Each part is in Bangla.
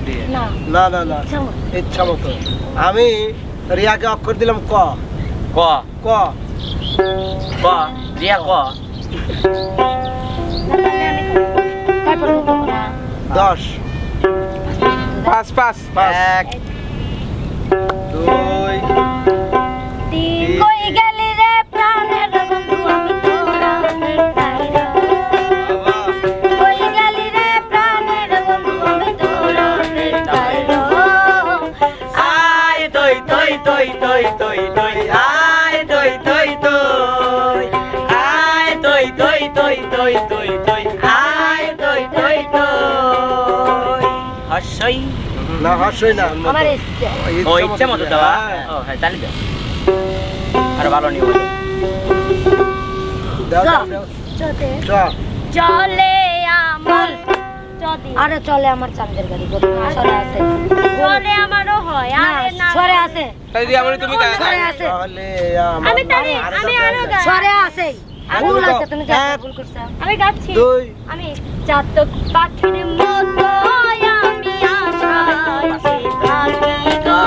দিয়ে না না না ইচ্ছা মতো আমি রিয়াকে অক্ষর দিলাম ক ক ক ক রিয়া ক 10 পাঁচ পাঁচ 1 2 3 কই গেলি রে প্রাণের বন্ধু আমি তোরা তাইরা কই গেলি রে প্রাণের বন্ধু আমি তোরা তাইরা আয় তই তই তই তই তই তই আয় তই তই তই আয় তই তই তই তই তই তই আয় তই তই তই হাসই না হাসই না আমার ইচ্ছে ও ইচ্ছে মতো দেওয়া ও হ্যাঁ তাহলে দাও আর ভালো নিও চলে আমার আরে চলে আমার চাঁদের গাড়ি সরে আছে চলে আমারও হয় আরে না সরে আছে তাই দিয়া বলি তুমি গায় সরে আছে চলে আমি তারে আমি আরো গাই সরে আছে ভুল আছে তুমি যা ভুল করছো আমি গাচ্ছি আমি চাতক পাখির মতো আমি আশায় থাকি গো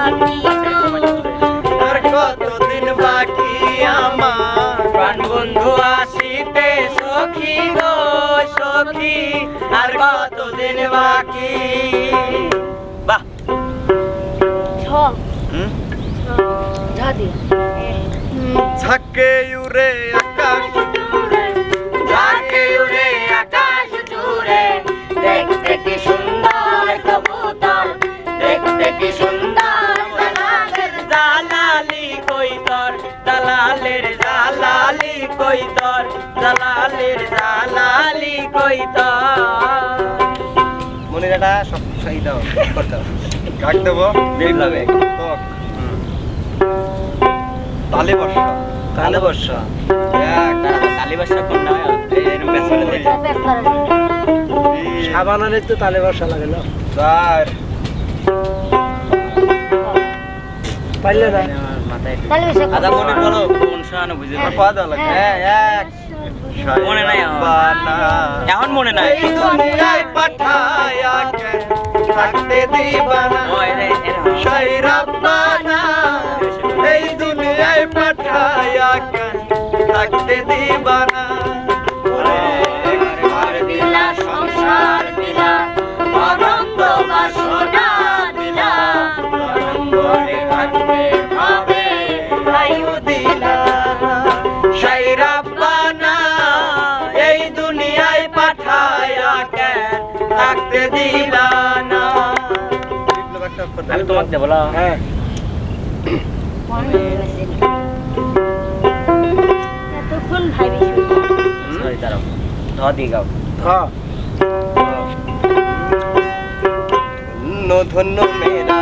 আমি আর কতদিন বাকি আমার প্রাণ বন্ধু আসিতে সখী গো সখী আর কতদিন বাকি বাহ ঝাঁকে উড়ে আকাশ ঝাঁকে উড়ে আকাশ জুড়ে দেখতে কি সুন্দর কবুতর দেখতে কি সুন্দর দালালের জালালি কই তোর দালালের জালালি কই তোর দালালের জালালি কই তোর মনিরাটা সব সাই দাও করতে কাট দেবো বিপ্লবে তালে বর্ষা তালে বর্ষা কালী বর্ষা কোনটা এর পেছনে দেখে সাবান আনে তো তালে বর্ষা লাগে না স্যার পারলে না মাথায় তাহলে বেশি আদা মনে বলো কোন শানো বুঝে পদ লাগে এক মনে নাই এখন মনে নাই এই দুনিয়ায় পাঠায়া কে থাকতে দিবানা শাই রাব্বানা এই দুনিয়ায় পাঠায়া কে থাকতে দিবানা ঘর দিলা সংসার দিলা অনন্ত বাসনা দিলা ঘরে থাকতে ভাবে আয়ু দিলা শাই রাব্বানা এই দুনিয়ায় পাঠায়া কে থাকতে দিলা না আমি তোমাকে দেবো বলো হ্যাঁ এতক্ষণ ভাবি সরি দাঁড়াও ধ দিয়ে গাও হ্যাঁ ধন্য মেরা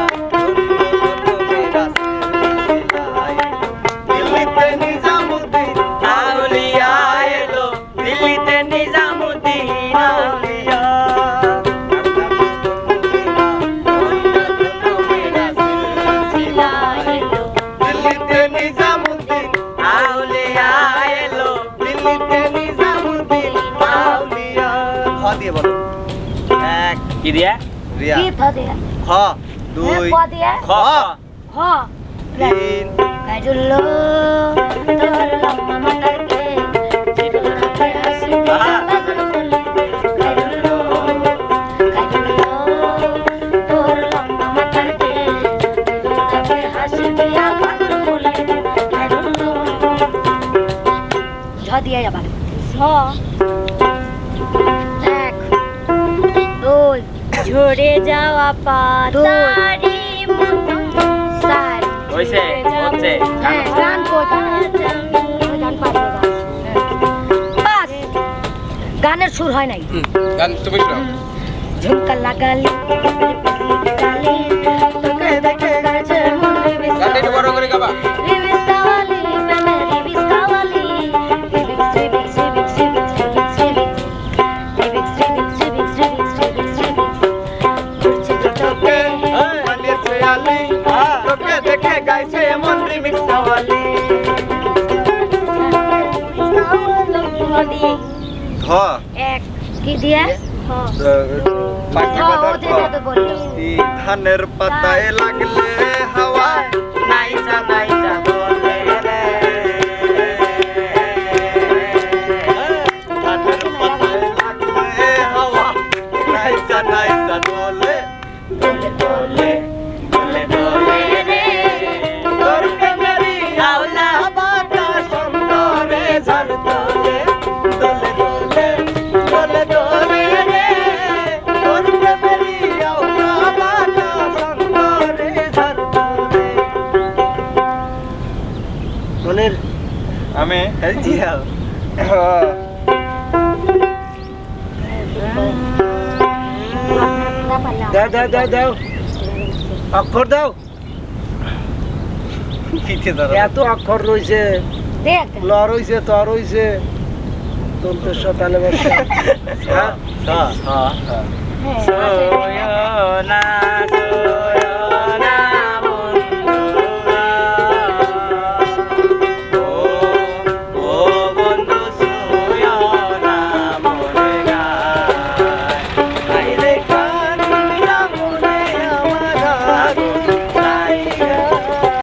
দিল্লিতে নিজামুদ্দিন আউলিয়া এলো দিল্লিতে নিজামুদ্দিন আউলিয়া দিল্লিতে নিজামুদ্দিন আউলিয়া এলো দিল্লিতে নিজামুদ্দিন আউলিয়া খ দিয়ে বলো এক কি দিয়া রিয়া কি থাকে খ দুই ক দিয়ে খ হ তিন কাজুল্লো তোর লম্বা মাথাকে চিরুনাকে আসি কাজুল্লো কাজুল্লো তোর লম্বা মাথাকে চিরুনাকে হাসি দিয়া পাগল বলে কাজুল্লো ঝ দিয়ে আবার ঝ এক দুই ঝরে যাওয়া পাতারি মতো সারি হইছে হচ্ছে হ্যাঁ গান গান পারবে বাস গানের সুর হয় নাই গান তুমি শোনাও ঝুমকা লাগালি গালি তোকে দেখে গেছে মন গানটা একটু বড় করে গাবা রিমিক্স কাওয়ালি প্রেমে remix qawwali remix remix remix remix remix remix remix remix remix remix remix ঘুরছে তোকে মানেছে আলি তোকে দেখে গাইছে এমন রিমিক্স কাওয়ালি এক কি দিয়ে হ পাখি ও বাঁধার যেটা তো বললো ধানের পাতায় লাগলে হাওয়া নাইসা নাইসা দোলে রে ধানের পাতায় লাগলে হাওয়া নাইসা নাইসা দোলে দোলে দোলে দোলে দোলে রে তোর প্রেমেরই আওলা বাতাস অন্তরে ঝড় তোলে দোলে দোলে দোলে দোলে রে তোর প্রেমেরই আওলা বাতাস অন্তরে ঝড় তোলে মনের আমি জিয়াও দাও দাও দাও দাও অক্ষর দাও পিঠে ধরো এত অক্ষর রয়েছে দেখ ল রয়েছে ত রয়েছে তন্তস্ব তালে বর্ষা হ্যাঁ সোয়না